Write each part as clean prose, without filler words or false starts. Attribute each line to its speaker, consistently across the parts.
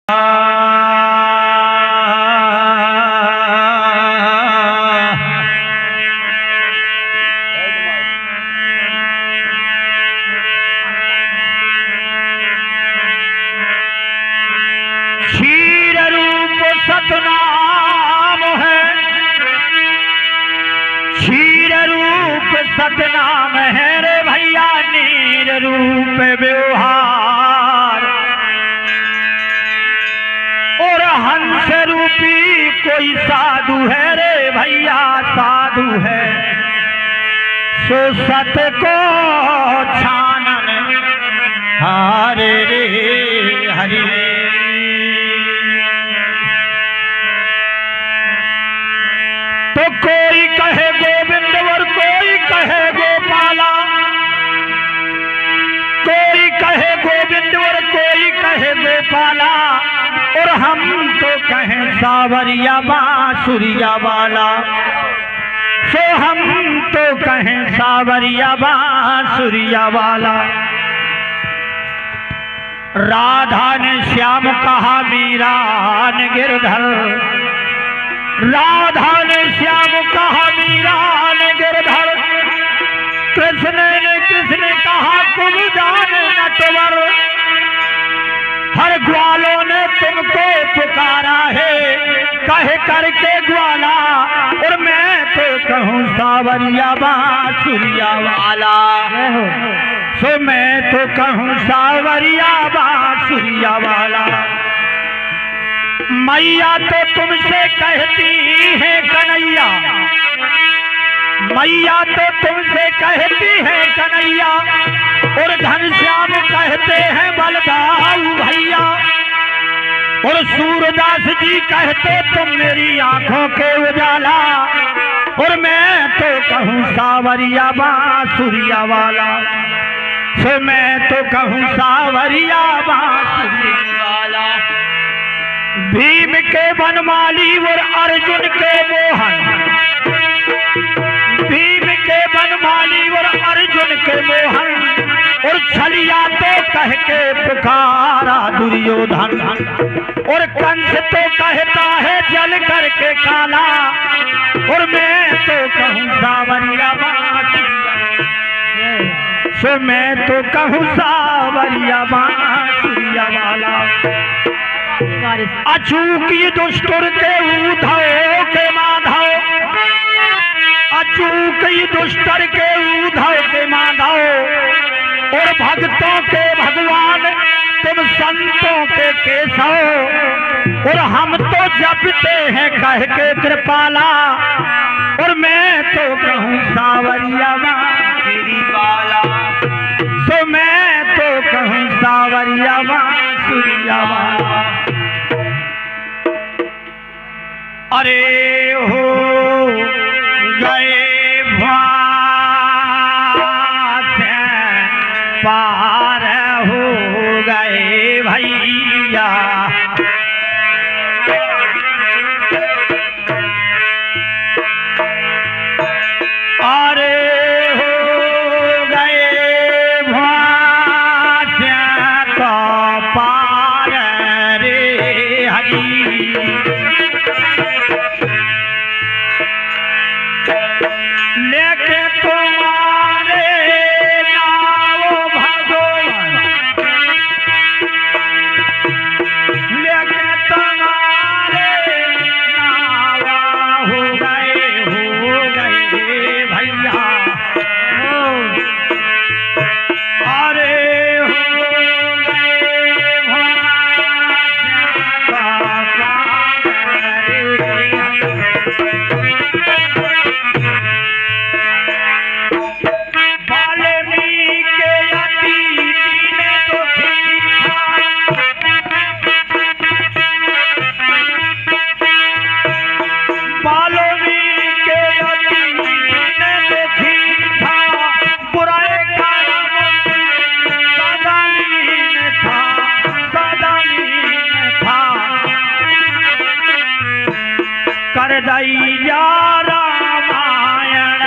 Speaker 1: क्षीर रूप सतनाम है, क्षीर रूप सतनाम है रे भैया, नीर रूप व्यवहार। और हंस रूपी कोई साधु है रे भैया, साधु है सो सत को छानन हारे रे हरि। तो कोई कहे गोविंद और कोई कहे गोपाला, कोई कहे गोविंद और कोई कहे गोपाला, और हम तो कहें सावरिया बांसुरिया वाला। सो हम तो कहें सावरिया बांसुरिया वाला। राधा ने श्याम कहा मीरा ने गिरधर, राधा ने श्याम कहा मीरा ने गिरधर, कृष्ण ने कहा कुब्जान नटवर। हर ग्वालों ने तुमको पुकारा है कह करके ग्वाला, और मैं तो कहूँ सावरिया बांसुरिया वाला। सो मैं तो कहूँ सावरिया बांसुरिया वाला। मैया तो तुमसे कहती है कन्हैया, मैया तो तुमसे कहती है कन्हैया, और घनश्याम कहते हैं बलदाऊ भैया, और सूरदास जी कहते तुम मेरी आंखों के उजाला, और मैं तो कहूँ सावरिया बांसुरिया वाला। सो मैं तो कहूँ सावरिया बांसुरिया वाला। भीम के वनमाली और अर्जुन के मोहन, भीम के वनमाली और अर्जुन के मोहन, और छलिया तो कह के पुकारा दुर्योधन, और कंस तो कहता है जल करके काला, और मैं तो कहूँ सावरिया बांसुरिया। सो मैं तो कहूँ सावरिया बांसुरिया वाला। अचूकी दुष्टुर के उद्धव के माधव, अचूकी दुष्टर के उद्धव के माधव, और भक्तों के भगवान तुम संतों के केशव, और हम तो जपते हैं कह के कृपाला, और मैं तो कहूँ सावरिया बांसुरी वाला। सो मैं तो कहूँ सावरिया बांसुरिया वाला। अरे हो गए पार हो गए भैया, अरे हो गए तो पार रे हरी। लेके तुम्हारे नाव भगवान, लेके तुम्हारे नाव हो गए भैया, अरे हो गए कर दैया रामायण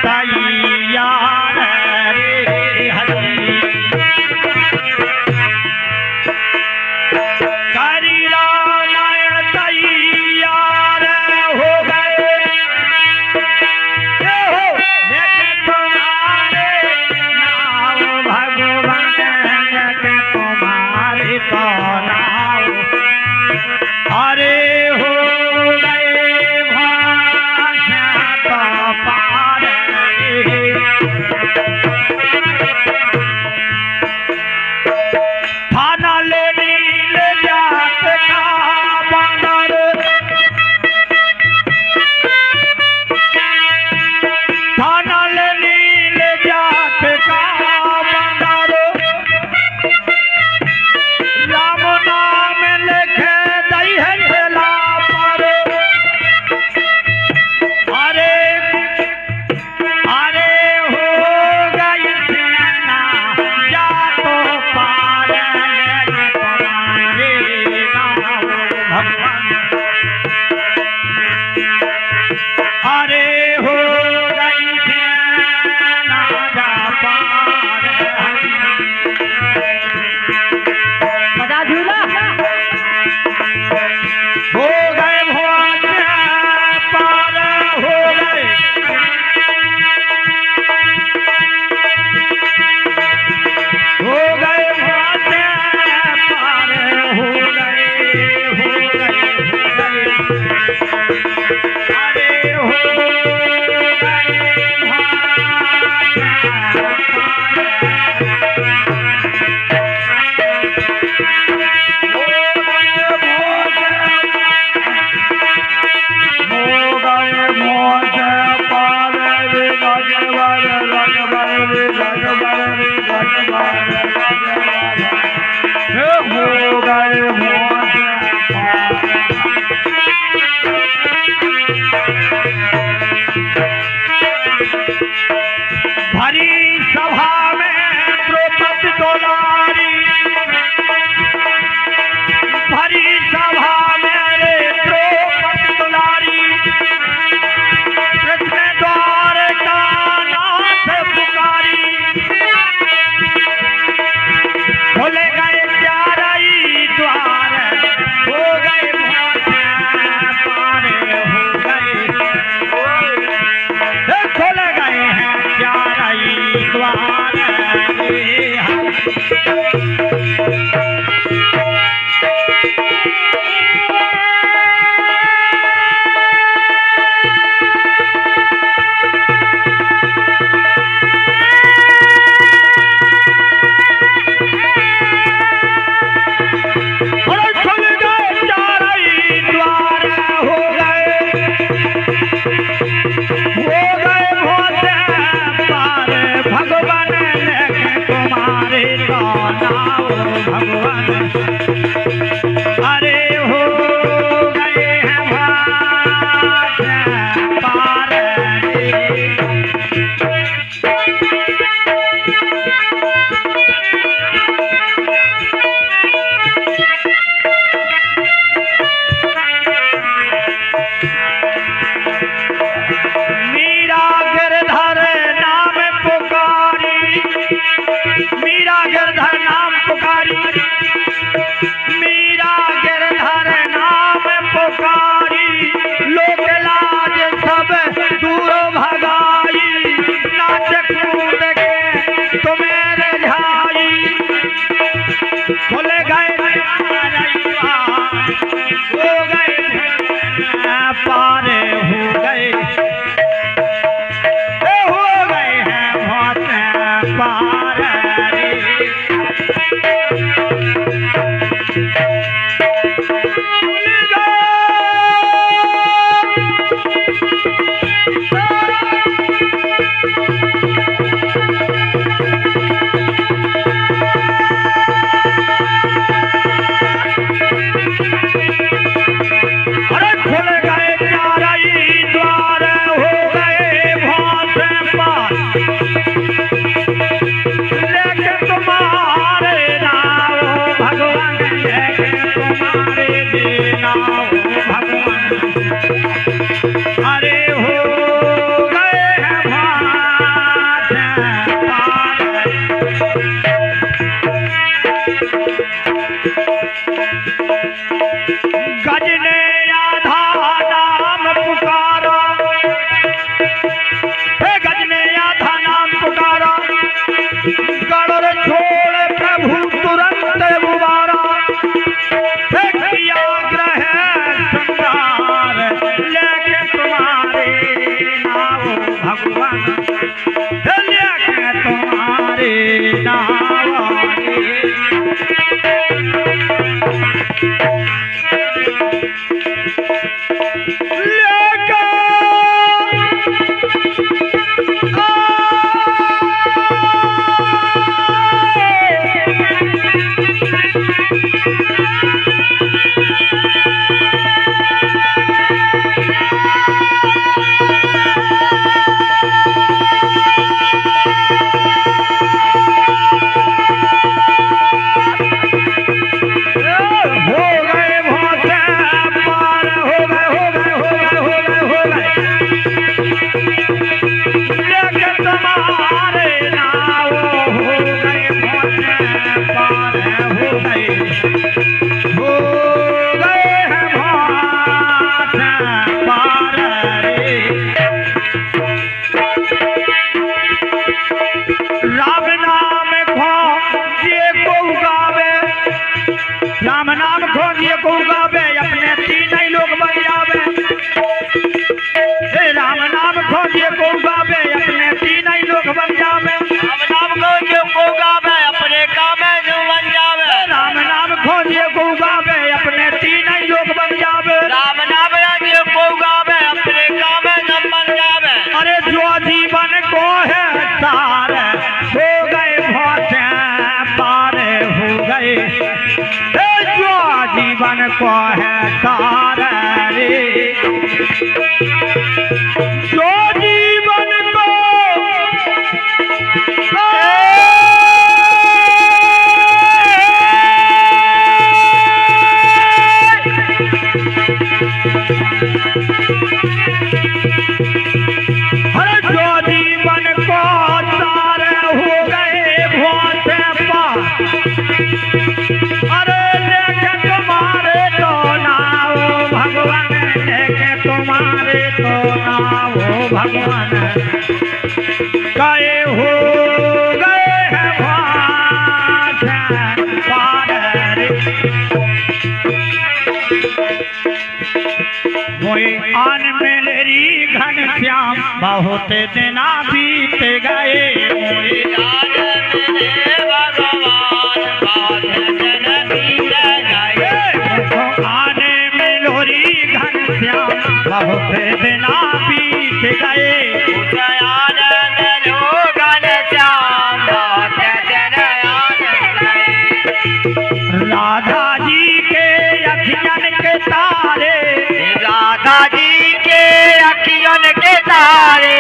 Speaker 1: तैयार रे हरि। करी नारायण तैयार हो गए हो लेके तुम्हारे नाव भगवान लेके तुम्हारी तो नाव अरे हो गए भाषा तो पार थाना लेनी ले जात का बानर थाना लेनी ले जात का बानर राम नाम लिखे दई है ठेला पर अरे अरे हो गई सेना जा तो पार लेके तुम्हारे नाव भगवान अरे हो गई सेना जा पार बजा झूला हो गए भगवान पार हो गए हो गए भगवान पार हो गए हो गए अरे हो गए भरी सभा में द्रौपदी दुलारी भरी सभा में रे द्रौपदी दुलारी कृष्ण द्वार का नाथ पुकारी खोले गए चारई द्वार हो गए पार हो गए खोले गए हैं चारई द्वार अरे खुल गए चारई द्वार हो गए भोते पार भगवान लेके तुम्हारे तो नाव भगवान अरे हो गए हैं भाषा पार मीरा गिरधर नाम पुकारी मीरा गिरधर नाम पुकारी मीरा गिरधर नाम पुकारी लोक लाज सब दूर भगाई नाच कूद के तुम्हें रिझाई खुल गए हो गए पार हो गए हैं बहुत पार रे अरे खुल गए चारई द्वार हो गए बहुत पार लेके तुम्हारे नाव भगवान लेके तुम्हारे नाव भगवान अरे हो गए हैं बहुत पार जीवन को है सार रे, जो जीवन को हर जो जीवन को सार हो गए भोत पार, अरे लेके तुम्हारे तो नाओ भगवान, लेके तुम्हारे तो नाओ भगवान, गए हो गए हैं भाट पार रे। मोए आन मेरी घनश्याम बहुत दिन बीत गए, मोए आन मेरे भगवान बहुत दिन बीत गए, आने मेलोरी घनश्याम बहुत दिन बीत गए, आन मेलो घनश्याम बहुत दिन गए। राधा जी के अखियन के तारे, राधा जी के अखियन के तारे,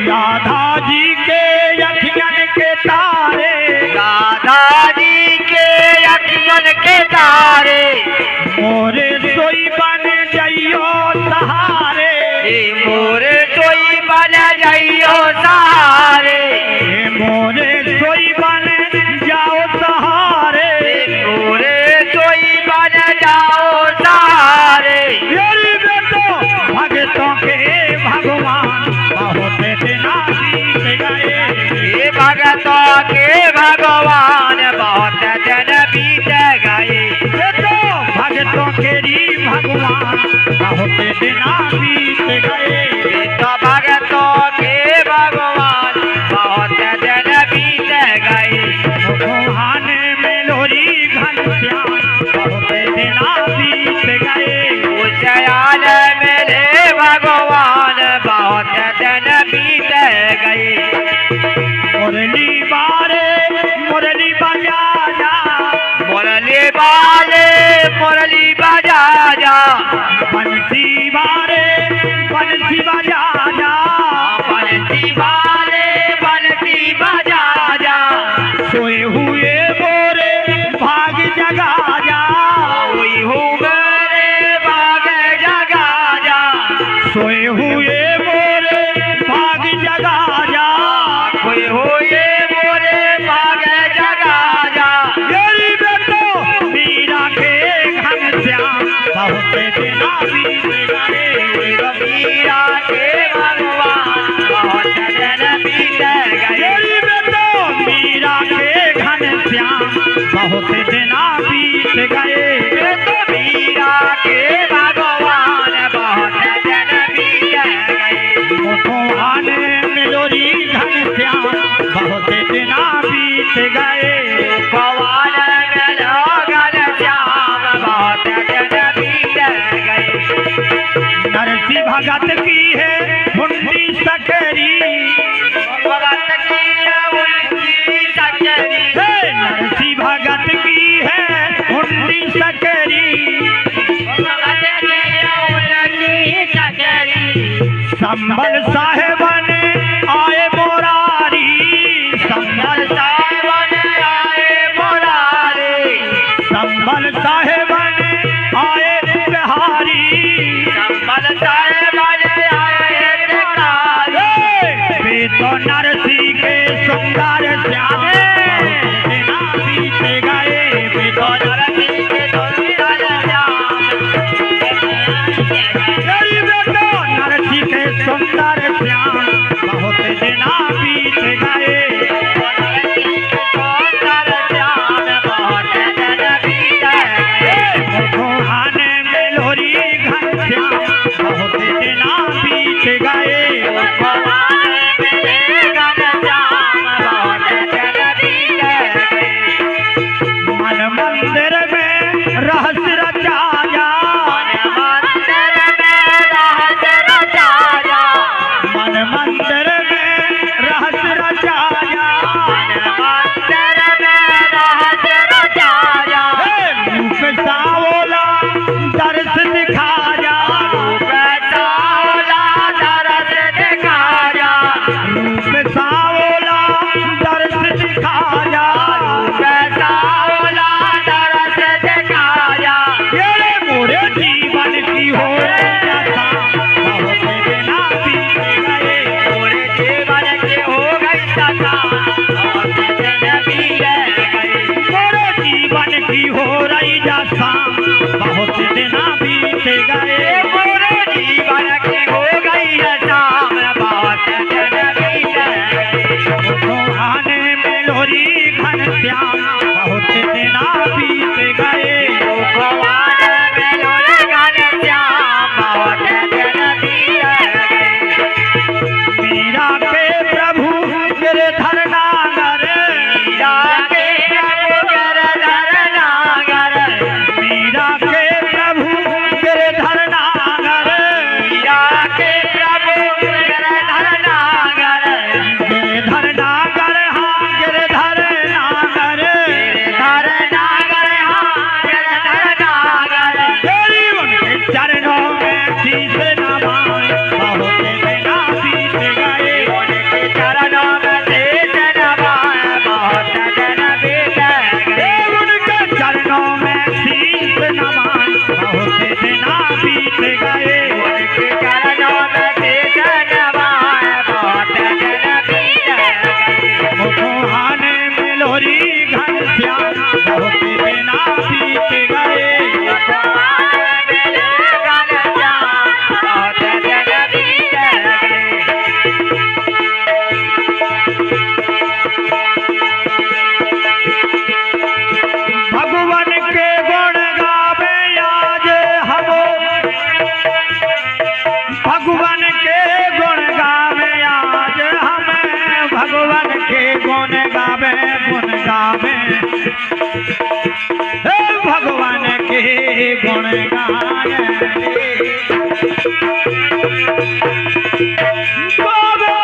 Speaker 1: राधा जी के अखियन के तारे, राधा जी के अखियन के तारे, मोरे सोई बन जाइयो सहारे, मोरे सोई बन जाइयो सहारे, मोरे सोई बन जाओ सहारे, मोरे सोई बन जाओ सहारे। भक्तों के भगवान बहुत दिन बीत गए, भक्तों के भगवान बहुत दिन बीत गए, तो भक्तों के भगवान बहुत दिन बीत गए, तो भक्तों के भगवान बहुत दिन बीत गए। भगवान मेलोरी घनश्याम बहुत दिन बीत गए, उज्जैन मेरे भगवान बहुत दिन बीत गए। मुरली बारे मुरली बजा जा, मुरली बारे मुरली बजा जा, बंसी बारे बंसी बजा जा, बंसी बारे बंसी बजा जा, सोए हुए मोरे भाग जगा जा, सोए हुए भाग जगा जा, सोए हुए मोरे भाग जगा जा, सोए हुए मोरे भाग जगा जा। मेरी बेटो मीरा के घनश्याम बहुत दिन बीत गए, मीरा के भगवान बहुत दिन बीत गए, मेरी बेटो मीरा के घनश्याम बहुत दिन बीत गए, तो मीरा के भगवान बहुत दिन बीत गए। भगवान मेलोरी घनश्याम बहुत दिन बीत गए, भगवान मेलो घनश्याम बहुत भगत की है हुंडी सकरी,
Speaker 2: भगत की हुंडी सकरी,
Speaker 1: नरसी भगत की है हुंडी सकरी,
Speaker 2: भगत की हुंडी सकरी,
Speaker 1: संबल साहेबन आए मोरारी, संबल
Speaker 2: साहेबन आए मोरारी,
Speaker 1: संबल साहेबन आए बिहारी,
Speaker 2: संबल साहेबन आए बिहारी,
Speaker 1: वे तो नरसी के सुंदर श्याम बिना बीत गए, वे तो
Speaker 2: नरसी के सुंदर श्याम,
Speaker 1: नरसी के सुंदर श्याम बहुत दिना बीत गए, मुखोहाने में लोरी घनश्याम बहुत दिना बीत गए, मन मंदिर में रहस्य रचाया, मन मंदिर में रहस्य रचाया, रूप सावला दर्श दिखाया, रूप सावला दर्श दिखाया, ये मोरे जीवन की हो रही कथा बहुत दिना बीत गए,
Speaker 2: पूरे जीवन की हो गई कथा, बहुत दिन बीत गए,
Speaker 1: मोरे जीवन की हो रही दशा बहुत दिना बीत गए,
Speaker 2: पूरे जीवन की हो गई शाम, बहुत दिन बीत गए,
Speaker 1: मुखोहाने में लोरी घनश्याम बहुत दिना बीत गए,
Speaker 2: भगवान में लोरे घनश्याम, बहुत दिन बीत गए,
Speaker 1: मीरा के प्रभु गिरधर नागर,
Speaker 2: मीरा के प्रभु गिरधर नागर,
Speaker 1: मीरा के प्रभु गिरधर नागर,
Speaker 2: मीरा के प्रभु गिरधर नागर,
Speaker 1: गिरधर नागर हाँ गिरधर नागर,
Speaker 2: गिरधर नागर, हाँ गिरधर नागर,
Speaker 1: तेरी उनके चरणों में शीश नवाए बहुत दिना बीत गए,
Speaker 2: उनके चरणों में शीश नवाए बहुत दिन बीत गए,
Speaker 1: उनके चरणों में शीश नवाए बहुत दिना बीत गए,
Speaker 2: उनके चरणों में शीश नवाए बहुत दिन बीत गए,
Speaker 1: मुखोहाने में लोरी घनश्याम बहुत दिना बीत गए,
Speaker 2: भगवान मिले घनश्याम, बहुत दिन बीत गए,
Speaker 1: भगवान के गुण गावे आज हम, भगवान के गुण गावे आज हमें, भगवान के गुण गावे हे भगवान के गुण गाए बाबा।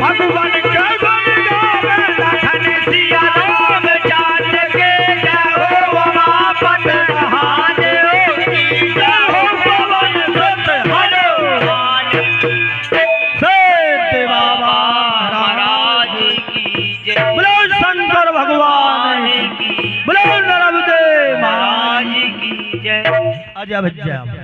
Speaker 1: भगवान के गुण गावे लखन सिया राम जात के, जय हो उमापत महादेव की, जय हो पवन सुत हनुमान, सेठ बाबा महाराज
Speaker 2: की जय,
Speaker 1: बोलो शंकर भगवान की, बोलो नरदेव महाराज
Speaker 2: की जय।
Speaker 1: अजब जय।